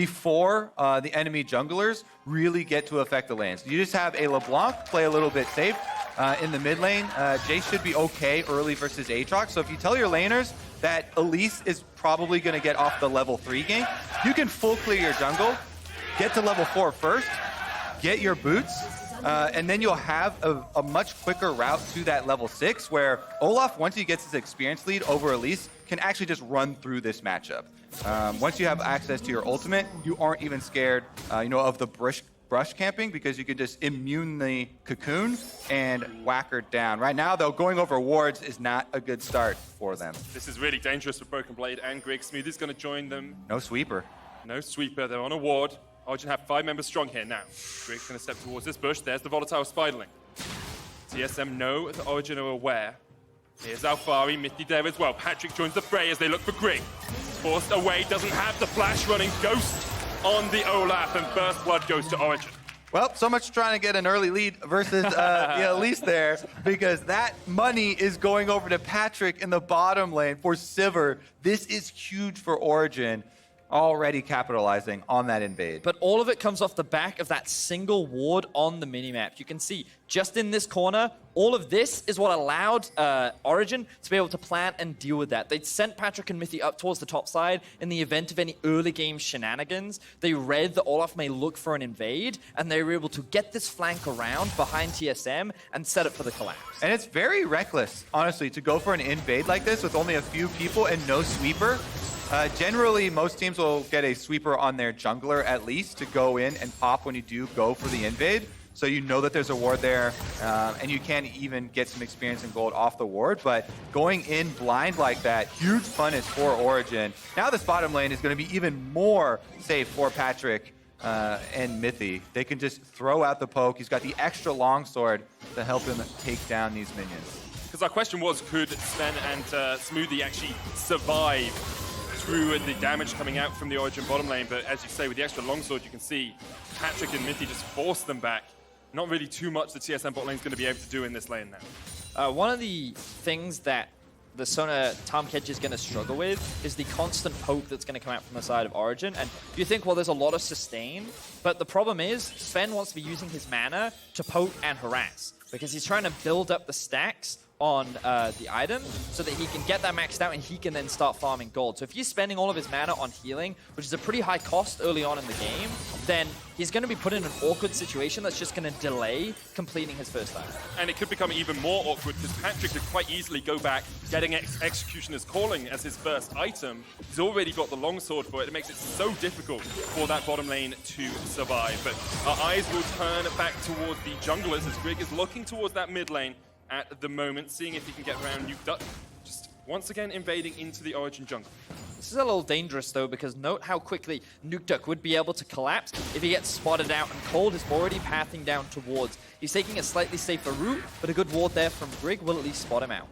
before the enemy junglers really get to affect the lanes. You just have a LeBlanc play a little bit safe in the mid lane. Jayce should be okay early versus Aatrox. So if you tell your laners that Elise is probably going to get off the level 3 gank, you can full clear your jungle, get to level 4 first, get your boots, and then you'll have a much quicker route to that level 6 where Olaf, once he gets his experience lead over Elise, can actually just run through this matchup. Once you have access to your ultimate, you aren't even scared of the brush camping because you can just immune the cocoon and whack her down. Right now, though, going over wards is not a good start for them. This is really dangerous for Broken Blade and Grig. Smoothie's going to join them. No sweeper. No sweeper. They're on a ward. Origen have 5 members strong here now. Grig's going to step towards this bush. There's the volatile Spiderling. TSM know that Origen are aware. Here's Alphari, Mithy there as well. Patrik joins the fray as they look for Grig. Forced away, doesn't have the flash running. Ghost on the Olaf, and first blood goes to Origen. Well, so much trying to get an early lead versus Elise there, because that money is going over to Patrik in the bottom lane for Sivir. This is huge for Origen, already capitalizing on that invade. But all of it comes off the back of that single ward on the minimap. You can see just in this corner, all of this is what allowed Origen to be able to plan and deal with that. They'd sent Patrik and Mithy up towards the top side in the event of any early game shenanigans. They read that Olaf may look for an invade, and they were able to get this flank around behind TSM and set it for the collapse. And it's very reckless, honestly, to go for an invade like this with only a few people and no sweeper. Generally, most teams will get a sweeper on their jungler at least to go in and pop when you do go for the invade. So you know that there's a ward there, and you can even get some experience and gold off the ward. But going in blind like that, huge punish for Origen. Now this bottom lane is going to be even more safe for Patrik and Mithy. They can just throw out the poke. He's got the extra longsword to help him take down these minions. Because our question was, could Zven and Smoothie actually survive through the damage coming out from the Origen bottom lane? But as you say, with the extra longsword, you can see Patrik and Mithy just force them back. Not really too much the TSM bot lane is going to be able to do in this lane now. One of the things that the Sona Tahm Kench is going to struggle with is the constant poke that's going to come out from the side of Origen. And you think, well, there's a lot of sustain, but the problem is Zven wants to be using his mana to poke and harass because he's trying to build up the stacks on the item so that he can get that maxed out and he can then start farming gold. So if he's spending all of his mana on healing, which is a pretty high cost early on in the game, then he's going to be put in an awkward situation that's just going to delay completing his first item. And it could become even more awkward because Patrik could quite easily go back, getting Executioner's Calling as his first item. He's already got the longsword for it. It makes it so difficult for that bottom lane to survive. But our eyes will turn back towards the junglers as Grig is looking towards that mid lane at the moment, seeing if he can get around Nukeduck, just once again invading into the Origen jungle. This is a little dangerous though, because note how quickly Nukeduck would be able to collapse if he gets spotted out, and Kold is already pathing down towards. He's taking a slightly safer route, but a good ward there from Grig will at least spot him out.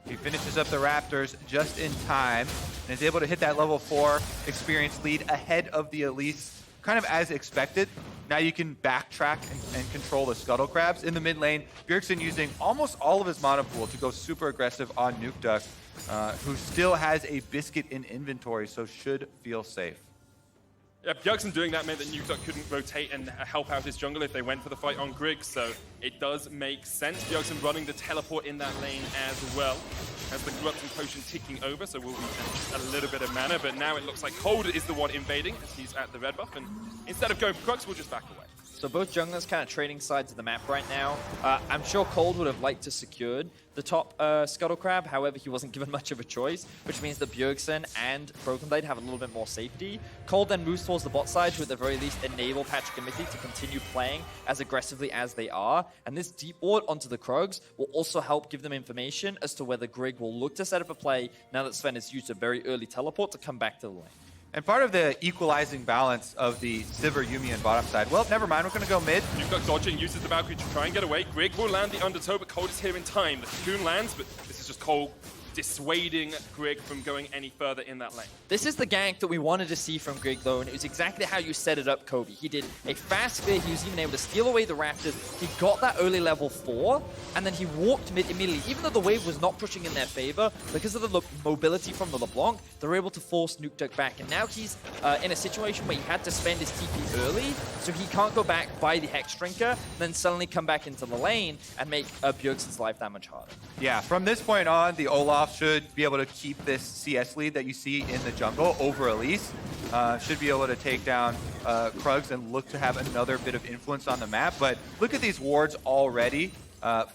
He finishes up the Raptors just in time and is able to hit that level 4 experience lead ahead of the Elise, kind of as expected. Now you can backtrack and control the Scuttle Crabs. In the mid lane, Bjergsen using almost all of his mana pool to go super aggressive on Nukeduck, who still has a Biscuit in inventory, so should feel safe. Yeah, Bjergsen doing that meant that Nukeduck couldn't rotate and help out his jungle if they went for the fight on Grig, so it does make sense. Bjergsen running the teleport in that lane as well. Has the Corruption Potion ticking over, so we'll be a little bit of mana, but now it looks like Kold is the one invading as he's at the red buff, and instead of going for Crux, we'll just back away. So both junglers kind of trading sides of the map right now. I'm sure Kold would have liked to secured the top Scuttle Crab, however he wasn't given much of a choice, which means that Bjergsen and Broken Blade have a little bit more safety. Kold then moves towards the bot side to at the very least enable Patrik and Mithy to continue playing as aggressively as they are, and this deep ward onto the Krugs will also help give them information as to whether Grig will look to set up a play now that Zven has used a very early teleport to come back to the lane. And part of the equalizing balance of the Sivir, Yuumi, and bottom side, well, never mind, we're going to go mid. Nukeduck dodging, uses the Valkyrie to try and get away. Grig will land the undertow, but Kold is here in time. The cocoon lands, but this is just Kold dissuading Grig from going any further in that lane. This is the gank that we wanted to see from Grig, though, and it was exactly how you set it up, Kobe. He did a fast clear, he was even able to steal away the Raptors, he got that early level 4, and then he walked mid immediately. Even though the wave was not pushing in their favor, because of the mobility from the LeBlanc, they were able to force Nukeduck back, and now he's in a situation where he had to spend his TP early, so he can't go back, buy the Hex Drinker, then suddenly come back into the lane and make Bjergsen's life that much harder. Yeah, from this point on, the Olaf should be able to keep this CS lead that you see in the jungle over Elise. Should be able to take down Krugs and look to have another bit of influence on the map. But look at these wards already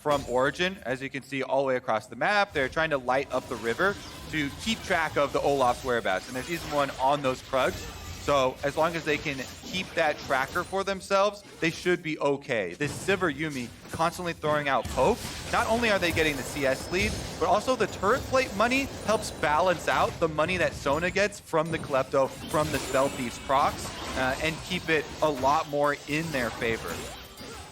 from Origen. As you can see all the way across the map, they're trying to light up the river to keep track of the Olaf's whereabouts. And there's even one on those Krugs. So as long as they can keep that tracker for themselves, they should be okay. This Sivir Yuumi constantly throwing out poke. Not only are they getting the CS lead, but also the turret plate money helps balance out the money that Sona gets from the Klepto, from the Spell Thieves procs, and keep it a lot more in their favor.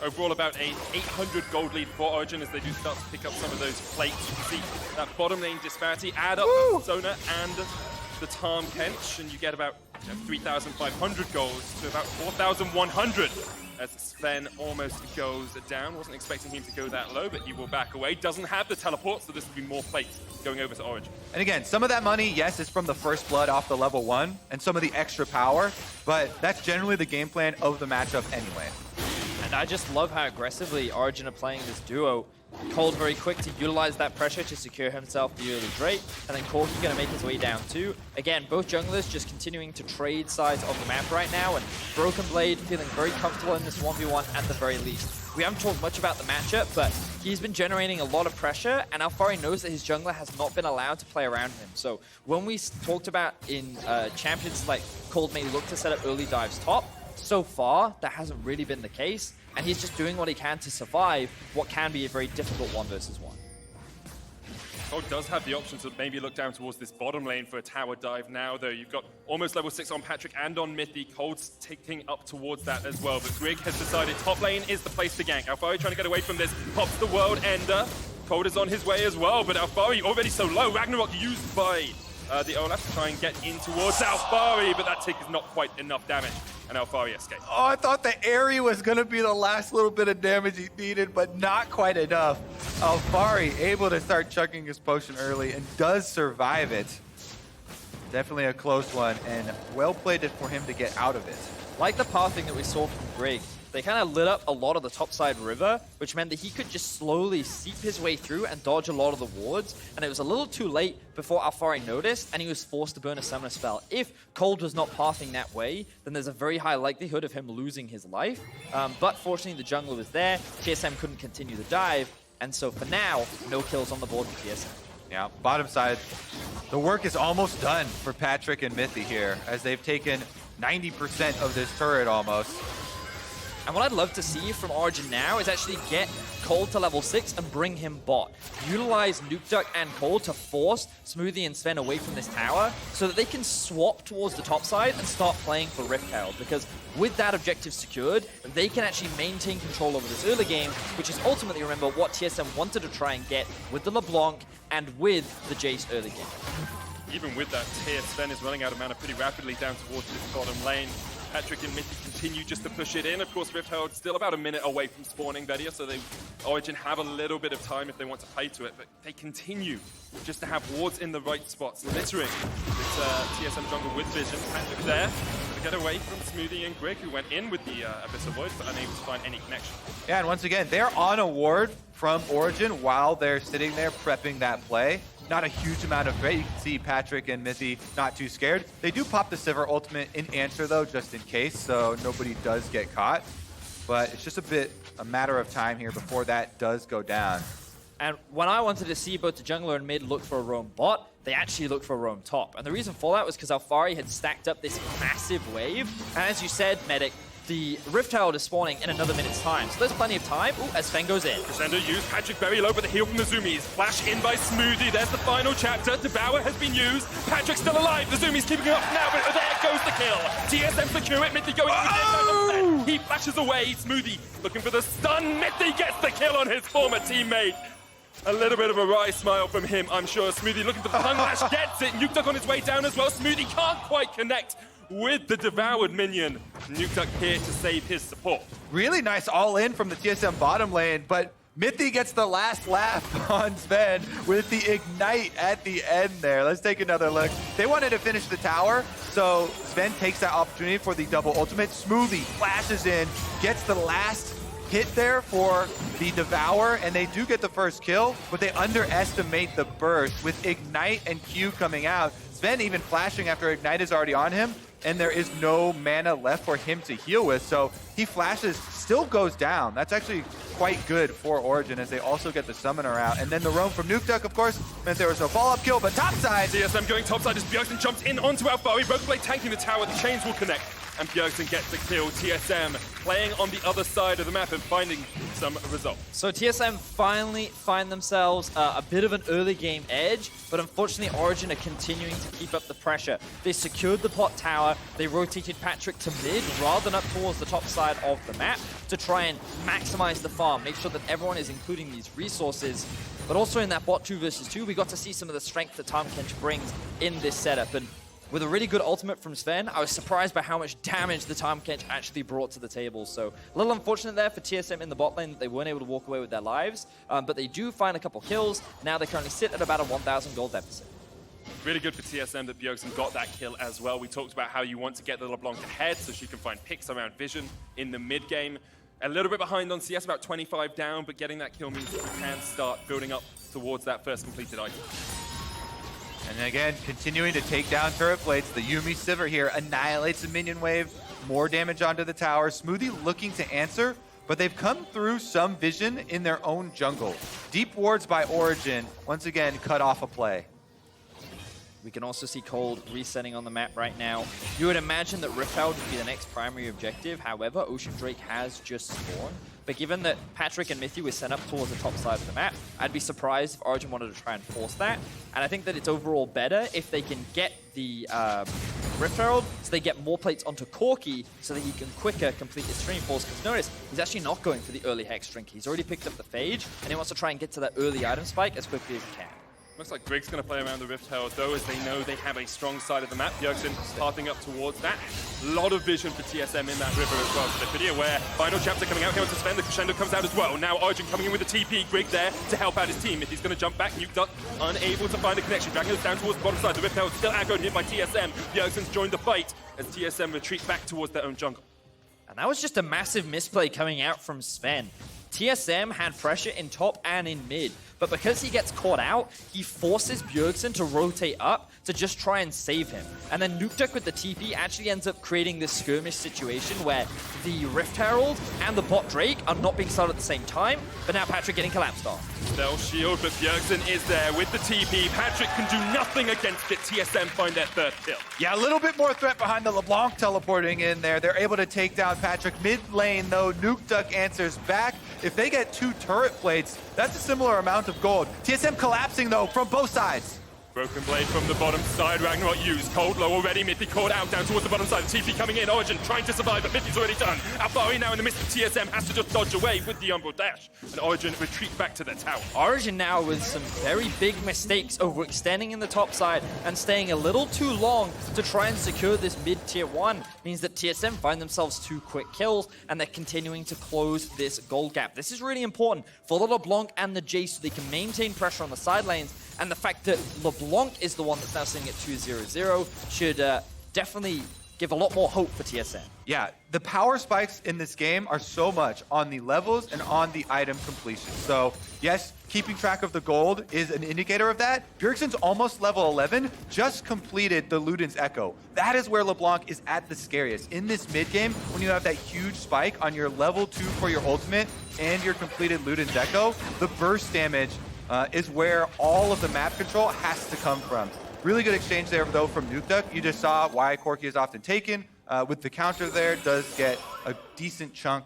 Overall, about an 800 gold lead for Origen as they do start to pick up some of those plates. You can see that bottom lane disparity add up Sona and the Tahm Kench, and you get about 3,500 goals to about 4,100 as Zven almost goes down. Wasn't expecting him to go that low, but he will back away. Doesn't have the teleport, so this will be more plates going over to Origen. And again, some of that money, yes, is from the first blood off the level 1 and some of the extra power, but that's generally the game plan of the matchup anyway. And I just love how aggressively Origen are playing this duo. Kold very quick to utilize that pressure to secure himself the early Drake, and then Corki going to make his way down too. Again, both junglers just continuing to trade sides of the map right now, and Broken Blade feeling very comfortable in this 1v1 at the very least. We haven't talked much about the matchup, but he's been generating a lot of pressure, and Alphari knows that his jungler has not been allowed to play around him. So when we talked about in champions like Kold may look to set up early dives top, so far that hasn't really been the case. And he's just doing what he can to survive what can be a very difficult 1 versus 1. Kold does have the option to maybe look down towards this bottom lane for a tower dive now, though. You've got almost level 6 on Patrik and on Mithy. Kold's ticking up towards that as well, but Grig has decided top lane is the place to gank. Alphari trying to get away from this, pops the world ender. Kold is on his way as well, but Alphari already so low. Ragnarok used by the Olaf to try and get in towards Alphari, but that tick is not quite enough damage. And Alphari escaped. Oh, I thought the Airy was going to be the last little bit of damage he needed, but not quite enough. Alphari able to start chucking his potion early and does survive it. Definitely a close one, and well played for him to get out of it. Like the pathing that we saw from Grig, they kind of lit up a lot of the topside river, which meant that he could just slowly seep his way through and dodge a lot of the wards. And it was a little too late before Alphari noticed, and he was forced to burn a summoner spell. If Kold was not pathing that way, then there's a very high likelihood of him losing his life. But fortunately, the jungler was there. TSM couldn't continue the dive, and so for now, no kills on the board for TSM. Yeah, bottom side, the work is almost done for Patrik and Mithy here, as they've taken 90% of this turret almost. And what I'd love to see from Origen now is actually get Kold to level 6 and bring him bot. Utilize Nukeduck and Kold to force Smoothie and Zven away from this tower so that they can swap towards the top side and start playing for Rift Herald. Because with that objective secured, they can actually maintain control over this early game, which is ultimately, remember, what TSM wanted to try and get with the LeBlanc and with the Jayce early game. Even with that tier, Zven is running out of mana pretty rapidly down towards this bottom lane. Patrik and Mithy continue just to push it in. Of course, Rift Herald still about a minute away from spawning Bedia, so Origen have a little bit of time if they want to play to it, but they continue just to have wards in the right spots, littering this TSM jungle with vision. Patrik there to get away from Smoothie and Grig, who went in with the Abyssal Void, but unable to find any connection. Yeah, and once again, they're on a ward from Origen while they're sitting there prepping that play. Not a huge amount of threat. You can see Patrik and Mithy not too scared. They do pop the Sivir ultimate in answer, though, just in case, so nobody does get caught. But it's just a matter of time here before that does go down. And when I wanted to see both the jungler and mid look for a roam bot, they actually looked for a roam top. And the reason for that was because Alphari had stacked up this massive wave. And as you said, Medic, the Rift Herald is spawning in another minute's time. So there's plenty of time. Ooh, as Zven goes in. Crescendo used, Patrik very low, but the heal from the Zoomies. Flash in by Smoothie. There's the final chapter. Devour has been used. Patrick's still alive. The Zoomies keeping it up now, but there goes the kill. TSM secure it. Mithy going to the He flashes away. Smoothie looking for the stun. Mithy gets the kill on his former teammate. A little bit of a wry smile from him, I'm sure. Smoothie looking for the tongue lash, gets it. Nukeduck on his way down as well. Smoothie can't quite connect with the devoured minion. Nukeduck here to save his support. Really nice all-in from the TSM bottom lane, but Mithy gets the last laugh on Zven with the ignite at the end there. Let's take another look. They wanted to finish the tower, so Zven takes that opportunity for the double ultimate. Smoothie flashes in, gets the last hit there for the Devour, and they do get the first kill, but they underestimate the burst with Ignite and Q coming out. Zven even flashing after Ignite is already on him, and there is no mana left for him to heal with, so he flashes, still goes down. That's actually quite good for Origen as they also get the summoner out. And then the roam from Nukeduck, of course, meant there was no follow-up kill, but topside! TSM going topside as Bjergsen jumps in onto Alphari. Rogueblade tanking the tower, the chains will connect. And Bjergsen gets the kill. TSM playing on the other side of the map and finding some results. So TSM finally find themselves a bit of an early game edge, but unfortunately Origen are continuing to keep up the pressure. They secured the pot tower, they rotated Patrik to mid rather than up towards the top side of the map to try and maximize the farm, make sure that everyone is including these resources. But also in that bot 2 versus 2, we got to see some of the strength that Tahm Kench brings in this setup. And with a really good ultimate from Zven, I was surprised by how much damage the Tahm Kench actually brought to the table. So a little unfortunate there for TSM in the bot lane that they weren't able to walk away with their lives, but they do find a couple kills. Now they currently sit at about a 1,000 gold deficit. Really good for TSM that Bjergsen got that kill as well. We talked about how you want to get the LeBlanc ahead so she can find picks around vision in the mid game. A little bit behind on CS, about 25 down, but getting that kill means that you can start building up towards that first completed item. And again, continuing to take down turret plates. The Yuumi Sivir here annihilates the minion wave. More damage onto the tower. Smoothie looking to answer, but they've come through some vision in their own jungle. Deep wards by Origen, once again, cut off a play. We can also see Kold resetting on the map right now. You would imagine that Rift Herald would be the next primary objective. However, Ocean Drake has just spawned. But given that Patrik and Mithy were sent up towards the top side of the map, I'd be surprised if Origen wanted to try and force that. And I think that it's overall better if they can get the Rift Herald so they get more plates onto Corki so that he can quicker complete his stream force. Because notice, he's actually not going for the early Hex Drink. He's already picked up the Phage, and he wants to try and get to that early item spike as quickly as he can. Looks like Grig's going to play around the Rift Herald, though, as they know they have a strong side of the map. Bjergsen pathing up towards that. A lot of vision for TSM in that river as well. So they're pretty aware. Final chapter coming out here onto Zven. The crescendo comes out as well. Now Origen coming in with the TP. Grig there to help out his team. If he's going to jump back, Nukeduck unable to find a connection. Dragging us down towards the bottom side. The Rift Herald still aggroed hit by TSM. Bjergsen's joined the fight as TSM retreat back towards their own jungle. And that was just a massive misplay coming out from Zven. TSM had pressure in top and in mid, but because he gets caught out, he forces Bjergsen to rotate up to just try and save him. And then Nukeduck with the TP actually ends up creating this skirmish situation where the Rift Herald and the bot Drake are not being started at the same time, but now Patrik getting collapsed off. They'll shield, but Bjergsen is there with the TP. Patrik can do nothing against it. TSM find their third kill. Yeah, a little bit more threat behind the LeBlanc teleporting in there. They're able to take down Patrik. Mid lane, though, Nukeduck answers back. If they get 2 turret plates, that's a similar amount of gold. TSM collapsing, though, from both sides. Broken blade from the bottom side. Ragnarok used. Cold low already. Mithy caught out down towards the bottom side. TP coming in. Origen trying to survive, but Mithy's already done. Alphari now in the midst of TSM has to just dodge away with the Umbral Dash. And Origen retreat back to their tower. Origen now with some very big mistakes overextending in the top side and staying a little too long to try and secure this mid tier 1 means that TSM find themselves 2 quick kills and they're continuing to close this gold gap. This is really important for the LeBlanc and the Jayce so they can maintain pressure on the side lanes, and the fact that LeBlanc is the one that's now sitting at 2-0-0 should definitely give a lot more hope for TSM. Yeah, the power spikes in this game are so much on the levels and on the item completion. So, yes, keeping track of the gold is an indicator of that. Bjergsen's almost level 11, just completed the Luden's Echo. That is where LeBlanc is at the scariest. In this mid game, when you have that huge spike on your level 2 for your ultimate and your completed Luden's Echo, the burst damage is where all of the map control has to come from. Really good exchange there, though, from Nukeduck. You just saw why Corki is often taken. With the counter there, does get a decent chunk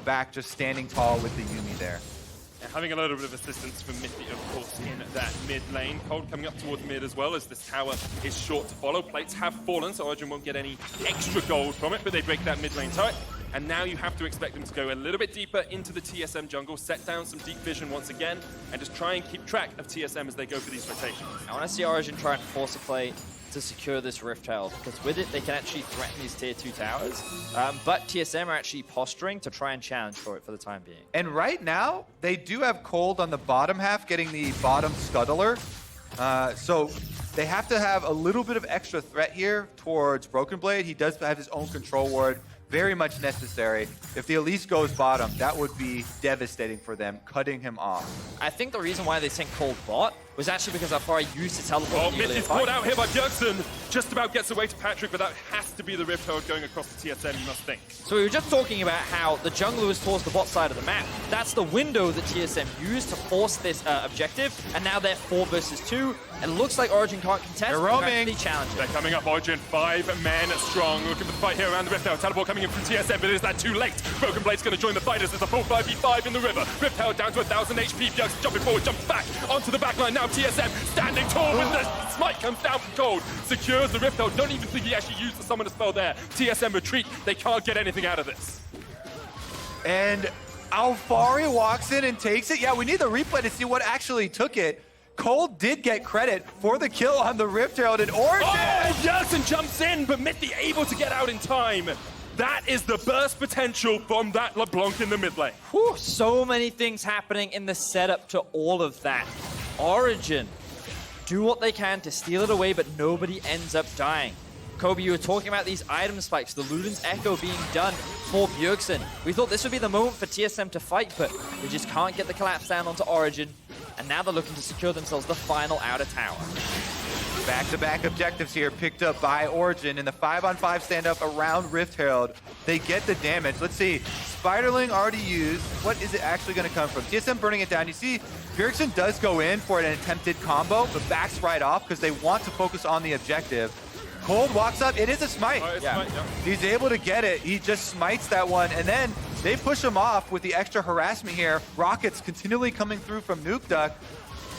back, just standing tall with the Yuumi there. And having a little bit of assistance from Mithy, of course, in that mid lane. Cold coming up towards mid as well, as this tower is short to follow. Plates have fallen, so Origen won't get any extra gold from it, but they break that mid lane turret. and now you have to expect them to go a little bit deeper into the TSM jungle, set down some deep vision once again, and just try and keep track of TSM as they go for these rotations. I want to see Origen try and force a play to secure this Rift Herald, because with it they can actually threaten these tier 2 towers, but TSM are actually posturing to try and challenge for it for the time being. And right now, they do have Kold on the bottom half, getting the bottom scuttler. So they have to have a little bit of extra threat here towards Broken Blade. He does have his own control ward, very much necessary. If the Elise goes bottom, that would be devastating for them, cutting him off. I think the reason why they sent Kold bot was actually because Alphari used to teleport. Oh, Mithy's caught out here by Bjergsen. Just about gets away to Patrik, but that has to be the Rift Herald going across the TSM, you must think. So we were just talking about how the jungler was towards the bot side of the map. That's the window that TSM used to force this objective, and now they're 4 versus 2. It looks like Origen can't contest. They're roaming. They're coming up, Origen, 5 men strong. Looking for the fight here around the Rift Herald. Teleport coming in from TSM, but is that too late? Broken Blade's going to join the fighters. There's a full 5v5 in the river. Rift Herald down to 1,000 HP. Bjergsen jumping forward, jumps back onto the back line. Now TSM standing tall with the smite comes down from Kold. Secures the Rift Herald. Don't even think he actually used the summoner spell there. TSM retreat. They can't get anything out of this. And Alphari walks in and takes it. Yeah, we need the replay to see what actually took it. Kold did get credit for the kill on the Rift Herald in Origen. Oh, Bjergsen jumps in, but Mithy able to get out in time. That is the burst potential from that LeBlanc in the mid lane. Whew, so many things happening in the setup to all of that. Origen do what they can to steal it away, but nobody ends up dying. Kobe, you were talking about these item spikes, the Luden's Echo being done for Bjergsen. We thought this would be the moment for TSM to fight, but they just can't get the collapse down onto Origen, and now they're looking to secure themselves the final outer tower. Back-to-back objectives here picked up by Origen in the 5-on-5 stand-up around Rift Herald. They get the damage. Let's see. Spiderling already used. What is it actually going to come from? TSM burning it down. You see, Bjergsen does go in for an attempted combo, but backs right off because they want to focus on the objective. Kold walks up. It is a smite. Smite, yeah. He's able to get it. He just smites that one, and then they push him off with the extra harassment here. Rockets continually coming through from Nukeduck,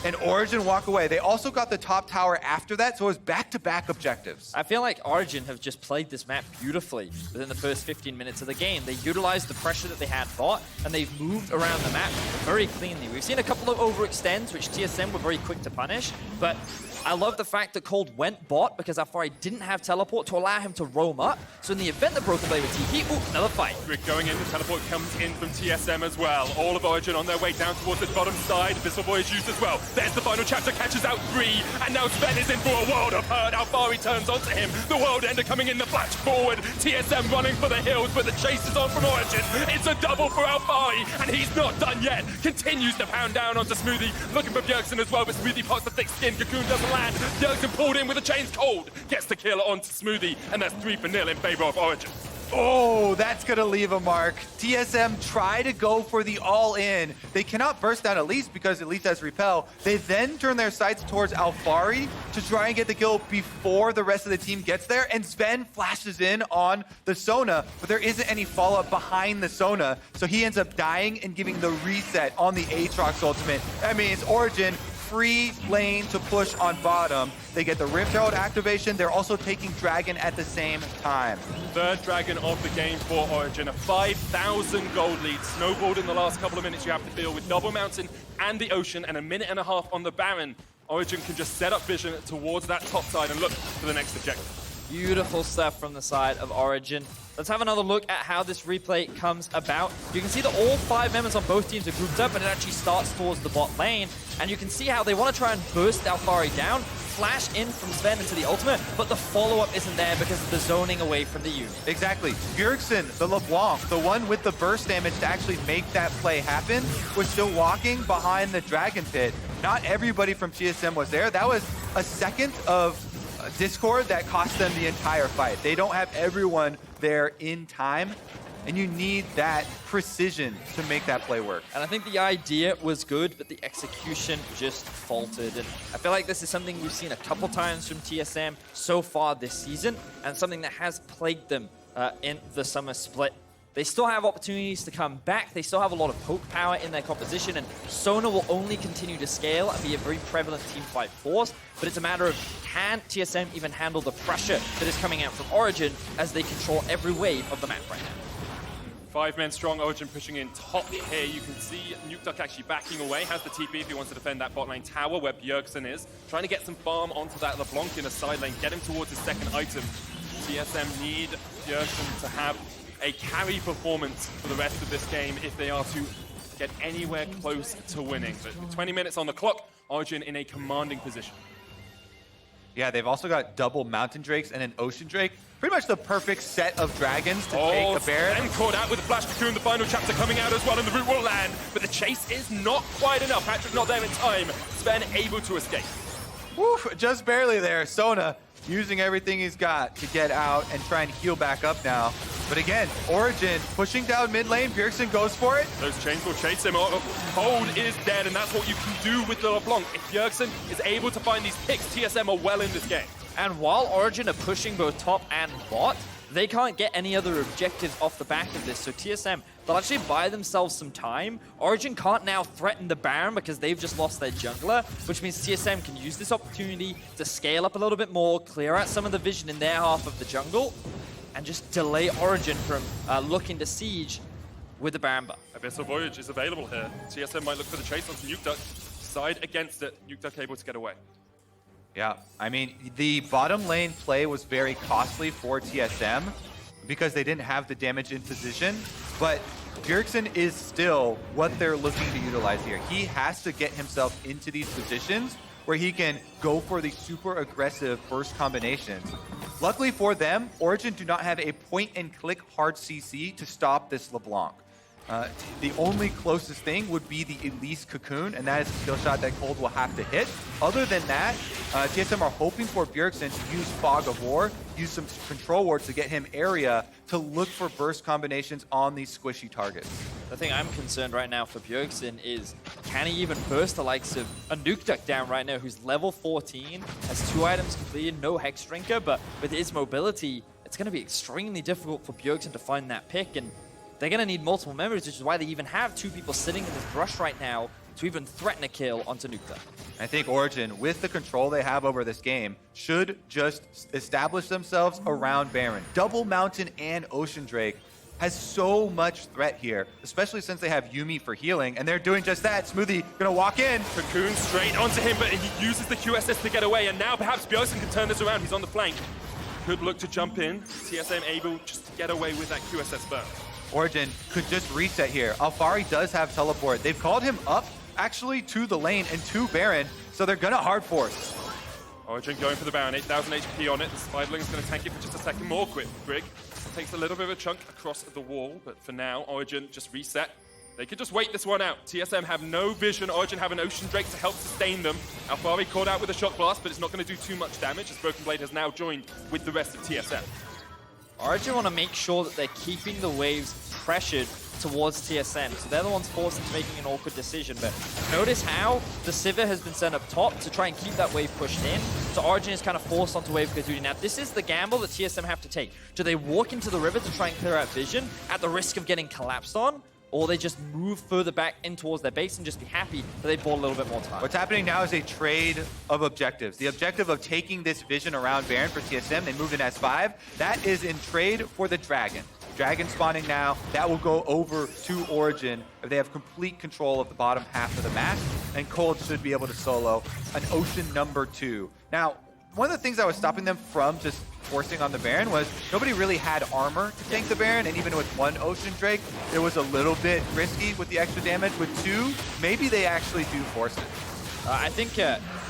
and Origen walk away. They also got the top tower after that, so it was back-to-back objectives. I feel like Origen have just played this map beautifully within the first 15 minutes of the game. They utilized the pressure that they had bot, and they've moved around the map very cleanly. We've seen a couple of overextends, which TSM were very quick to punish, but I love the fact that Kold went bot because Alphari didn't have teleport to allow him to roam up. So in the event that Broken Blade would TP, another fight. Grig going in, the teleport comes in from TSM as well. All of Origen on their way down towards the bottom side. Abyssal Void is used as well. There's the final chapter, catches out 3, and now Zven is in for a world of hurt. Alphari turns onto him. The World Ender coming in the flash forward. TSM running for the hills, but the chase is on from Origen. It's a double for Alphari, and he's not done yet. Continues to pound down onto Smoothie, looking for Bjergsen as well, but Smoothie pots the thick skin. Cocoon doesn't land. Bjergsen pulled in with a chains. Kold gets the kill onto Smoothie, and that's 3-0 in favor of Origen. Oh, that's going to leave a mark. TSM try to go for the all-in. They cannot burst down Elise because Elise has repel. They then turn their sights towards Alphari to try and get the kill before the rest of the team gets there. And Zven flashes in on the Sona, but there isn't any follow-up behind the Sona. So he ends up dying and giving the reset on the Aatrox ultimate. That means Origen free lane to push on bottom. They get the Rift Herald activation. They're also taking Dragon at the same time. Third Dragon of the game for Origen. A 5,000 gold lead. Snowballed in the last couple of minutes. You have to deal with Double Mountain and the Ocean, and a minute and a half on the Baron. Origen can just set up vision towards that top side and look for the next objective. Beautiful stuff from the side of Origen. Let's have another look at how this replay comes about. You can see that all 5 members on both teams are grouped up, and it actually starts towards the bot lane. And you can see how they want to try and burst Alphari down, flash in from Zven into the ultimate, but the follow-up isn't there because of the zoning away from the Yuumi. Exactly. Bjergsen, the LeBlanc, the one with the burst damage to actually make that play happen, was still walking behind the Dragon Pit. Not everybody from TSM was there. That was a second of Discord that cost them the entire fight. They don't have everyone there in time, and you need that precision to make that play work. And I think the idea was good, but the execution just faltered. And I feel like this is something we've seen a couple times from TSM so far this season, and something that has plagued them in the summer split. They still have opportunities to come back. They still have a lot of poke power in their composition, and Sona will only continue to scale and be a very prevalent teamfight force. But it's a matter of, can TSM even handle the pressure that is coming out from Origen as they control every wave of the map right now? 5 men strong, Origen pushing in top here. You can see Nukeduck actually backing away, has the TP if he wants to defend that bot lane tower where Bjergsen is. Trying to get some farm onto that LeBlanc in a side lane, get him towards his second item. TSM need Bjergsen to have a carry performance for the rest of this game if they are to get anywhere close to winning. But with 20 minutes on the clock, Origen in a commanding position. Yeah, they've also got double Mountain Drakes and an Ocean Drake. Pretty much the perfect set of dragons to take a Baron. And caught out with the Flash Cocoon, the final chapter coming out as well, and the root will land. But the chase is not quite enough. Patrik not there in time. Zven able to escape. Woo, just barely there. Sona using everything he's got to get out and try and heal back up now. But again, Origen pushing down mid lane. Bjergsen goes for it. Those chains will chase him. Kold is dead, and that's what you can do with the LeBlanc. If Bjergsen is able to find these picks, TSM are well in this game. And while Origen are pushing both top and bot, they can't get any other objectives off the back of this. So TSM, they'll actually buy themselves some time. Origen can't now threaten the Baron because they've just lost their jungler, which means TSM can use this opportunity to scale up a little bit more, clear out some of the vision in their half of the jungle, and just delay Origen from looking to siege with the Baron buff. Abyssal Voyage is available here. TSM might look for the chase onto Nukeduck. Side against it. Nukeduck able to get away. Yeah, I mean, the bottom lane play was very costly for TSM because they didn't have the damage in position, but Bjergsen is still what they're looking to utilize here. He has to get himself into these positions where he can go for the super aggressive burst combinations. Luckily for them, Origen do not have a point-and-click hard CC to stop this LeBlanc. The only closest thing would be the Elise Cocoon, and that is a skill shot that Kold will have to hit. Other than that, TSM are hoping for Bjergsen to use Fog of War, use some control wards to get him area to look for burst combinations on these squishy targets. The thing I'm concerned right now for Bjergsen is, can he even burst the likes of a Nukeduck down right now, who's level 14, has 2 items completed, no Hex Drinker, but with his mobility, it's going to be extremely difficult for Bjergsen to find that pick, and they're going to need multiple members, which is why they even have 2 people sitting in this brush right now to even threaten a kill onto Nukeduck. I think Origen, with the control they have over this game, should just establish themselves around Baron. Double Mountain and Ocean Drake has so much threat here, especially since they have Yuumi for healing, and they're doing just that. Smoothie gonna walk in. Cocoon straight onto him, but he uses the QSS to get away, and now perhaps Bjergsen can turn this around. He's on the flank. Could look to jump in. TSM able just to get away with that QSS burn. Origen could just reset here. Alphari does have teleport. They've called him up actually to the lane and to Baron, so they're gonna hard force. Origen going for the Baron, 8,000 HP on it. The Spiderling is going to tank it for just a second more. Grig takes a little bit of a chunk across the wall, but for now, Origen just reset. They could just wait this one out. TSM have no vision. Origen have an Ocean Drake to help sustain them. Alphari caught out with a Shock Blast, but it's not going to do too much damage as Broken Blade has now joined with the rest of TSM. Origen want to make sure that they're keeping the waves pressured towards TSM, so they're the ones forced into making an awkward decision. But notice how the Sivir has been sent up top to try and keep that wave pushed in, so Origen is kind of forced onto wave duty. Now this is the gamble that TSM have to take. Do they walk into the river to try and clear out vision at the risk of getting collapsed on, or they just move further back in towards their base and just be happy that they bought a little bit more time? What's happening now is a trade of objectives. The objective of taking this vision around Baron for TSM, they moved in S5. That is in trade for the Dragon. Dragon spawning now, that will go over to Origen if they have complete control of the bottom half of the map, and Kold should be able to solo an Ocean number 2. Now, one of the things that was stopping them from just forcing on the Baron was nobody really had armor to tank the Baron, and even with 1 Ocean Drake, it was a little bit risky with the extra damage. With 2, maybe they actually do force it. I think,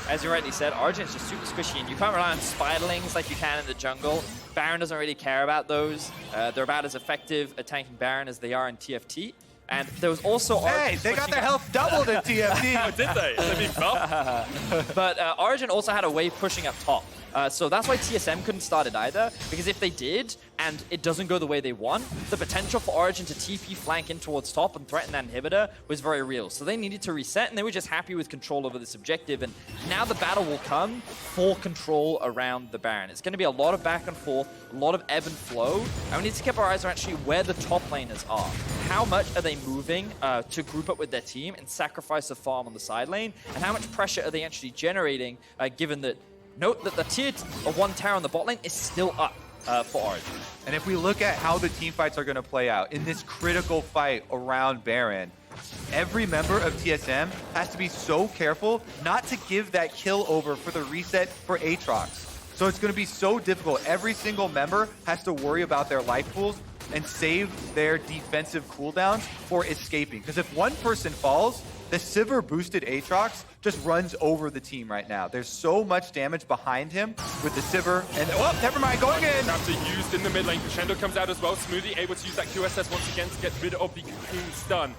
as you rightly said, Origen is just super squishy, and you can't rely on Spiderlings like you can in the jungle. Baron doesn't really care about those. They're about as effective at tanking Baron as they are in TFT. And there was also Hey, they got their health doubled in TFT. Oh, did they? They're being buffed. But Origen also had a wave pushing up top. So that's why TSM couldn't start it either, because if they did, and it doesn't go the way they want, the potential for Origen to TP flank in towards top and threaten that inhibitor was very real. So they needed to reset, and they were just happy with control over this objective, and now the battle will come for control around the Baron. It's going to be a lot of back and forth, a lot of ebb and flow, and we need to keep our eyes on actually where the top laners are. How much are they moving to group up with their team and sacrifice the farm on the side lane, and how much pressure are they actually generating, given that note that the tier 1 tower on the bot lane is still up. for Origen. And if we look at how the team fights are going to play out in this critical fight around Baron, every member of TSM has to be so careful not to give that kill over for the reset for Aatrox. So it's going to be so difficult. Every single member has to worry about their life pools and save their defensive cooldowns for escaping. Because if one person falls, the Sivir boosted Aatrox just runs over the team right now. There's so much damage behind him with the Sivir. And, oh, never mind, going in. Raptor used in the mid lane. Crescendo comes out as well. Smoothie able to use that QSS once again to get rid of the Cocoon stun.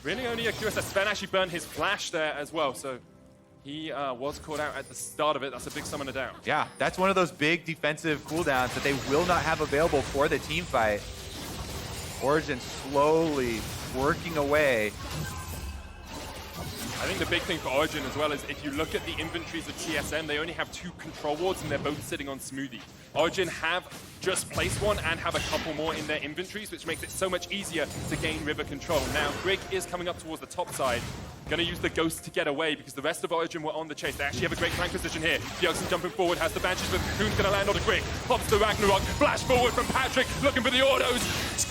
Really only a QSS. Zven actually burned his flash there as well, so he was caught out at the start of it. That's a big summoner down. Yeah, that's one of those big defensive cooldowns that they will not have available for the team fight. Origen slowly working away. I think the big thing for Origen as well is if you look at the inventories of TSM, they only have 2 control wards and they're both sitting on Smoothie. Origen have just placed one and have a couple more in their inventories, which makes it so much easier to gain river control. Now, Grig is coming up towards the top side. Going to use the Ghost to get away because the rest of Origen were on the chase. They actually have a great flank position here. Bjergsen jumping forward, has the Banshees, but Cocoon's going to land on the Grig. Pops the Ragnarok, flash forward from Patrik, looking for the autos.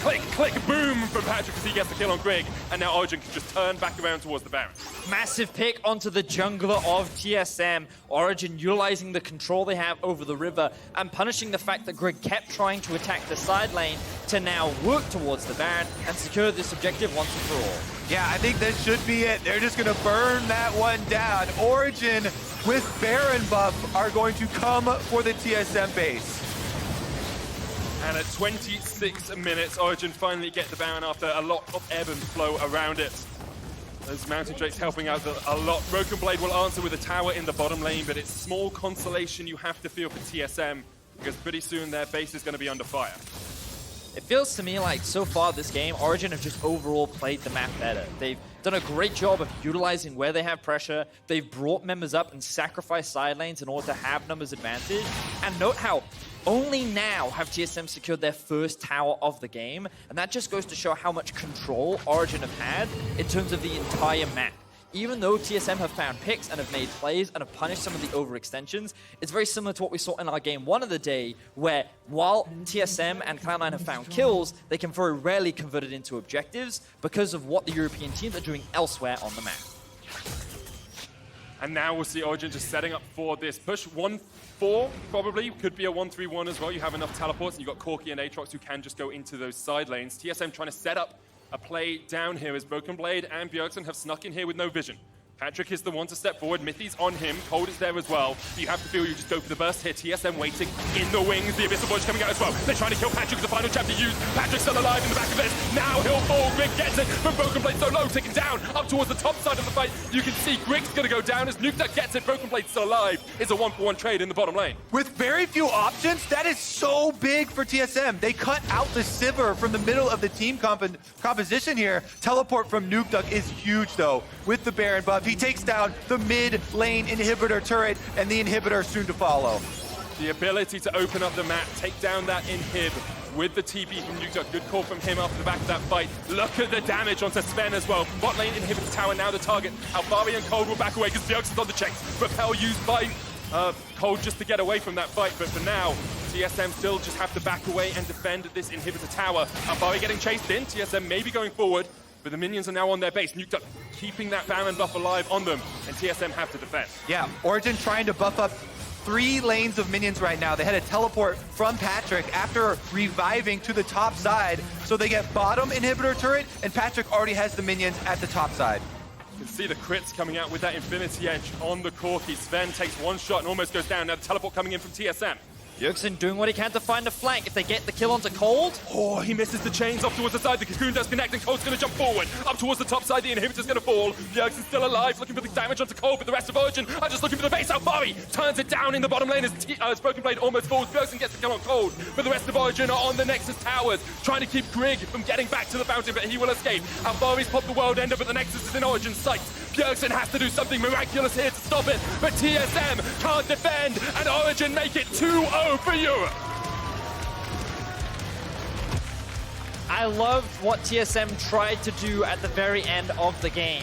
Click, click, boom from Patrik as he gets the kill on Grig. And now Origen can just turn back around towards the Baron. Massive pick onto the jungler of TSM. Origen utilizing the control they have over the river and punishing the fact that Grig kept trying to attack the side lane to now work towards the Baron and secure this objective once and for all. Yeah, I think this should be it. They're just going to burn that one down. Origen with Baron buff are going to come for the TSM base. And at 26 minutes, Origen finally get the Baron after a lot of ebb and flow around it. Those Mountain Drakes helping out a lot. Broken Blade will answer with a tower in the bottom lane, but it's small consolation you have to feel for TSM because pretty soon their base is going to be under fire. It feels to me like so far this game, Origen have just overall played the map better. They've done a great job of utilizing where they have pressure. They've brought members up and sacrificed side lanes in order to have numbers advantage. And note how only now have TSM secured their first tower of the game. And that just goes to show how much control Origen have had in terms of the entire map. Even though TSM have found picks and have made plays and have punished some of the overextensions, it's very similar to what we saw in our game 1 of the day, where while TSM and Cloud9 have found kills, they can very rarely convert it into objectives because of what the European teams are doing elsewhere on the map. And now we'll see Origen just setting up for this push. 1-4 probably, could be a 1-3-1 as well. You have enough teleports, and you've got Corki and Aatrox who can just go into those side lanes. TSM trying to set up a play down here as Broken Blade and Bjergsen have snuck in here with no vision. Patrik is the one to step forward. Mithy's on him. Kold is there as well. You have to feel you just go for the burst here. TSM waiting in the wings. The Abyssal Voyage coming out as well. They're trying to kill Patrik with the final chapter used. Patrik's still alive in the back of this. Now he'll fall. Grig gets it, but Broken Blade so low, taken down up towards the top side of the fight. You can see Grig's going to go down as Nukeduck gets it. Broken Blade's still alive. It's a 1-for-1 trade in the bottom lane. With very few options, that is so big for TSM. They cut out the Sivir from the middle of the team composition here. Teleport from Nukeduck is huge, though. With the Baron buff, he takes down the mid lane inhibitor turret, and the inhibitor soon to follow. The ability to open up the map, take down that inhib with the TP from Nukeduck. Good call from him off the back of that fight. Look at the damage onto Zven as well. Bot lane inhibits tower, now the target. Alphari and Kold will back away because Bjergsen's on the chase. Repel used by Kold just to get away from that fight, but for now, TSM still just have to back away and defend this inhibitor tower. Alphari getting chased in, TSM maybe going forward, but the minions are now on their base. Nukeduck keeping that Baron buff alive on them, and TSM have to defend. Yeah, Origen trying to buff up 3 lanes of minions right now. They had a teleport from Patrik after reviving to the top side, so they get bottom inhibitor turret, and Patrik already has the minions at the top side. You can see the crits coming out with that Infinity Edge on the Corki. Zven takes one shot and almost goes down. Now the teleport coming in from TSM. Bjergsen doing what he can to find a flank. If they get the kill onto Kold. Oh, he misses the chains off towards the side. The Cocoon does connect, and Cold's going to jump forward. Up towards the top side, the inhibitor's going to fall. Bjergsen's still alive, looking for the damage onto Kold, but the rest of Origen are just looking for the base. Alphari turns it down in the bottom lane as Broken Blade almost falls. Bjergsen gets the kill on Kold, but the rest of Origen are on the Nexus towers, trying to keep Grig from getting back to the fountain, but he will escape. Alphari's popped the world ender, but the Nexus is in Origen's sights. Bjergsen has to do something miraculous here to stop it, but TSM can't defend, and Origen make it 2-0 for Europe. I loved what TSM tried to do at the very end of the game.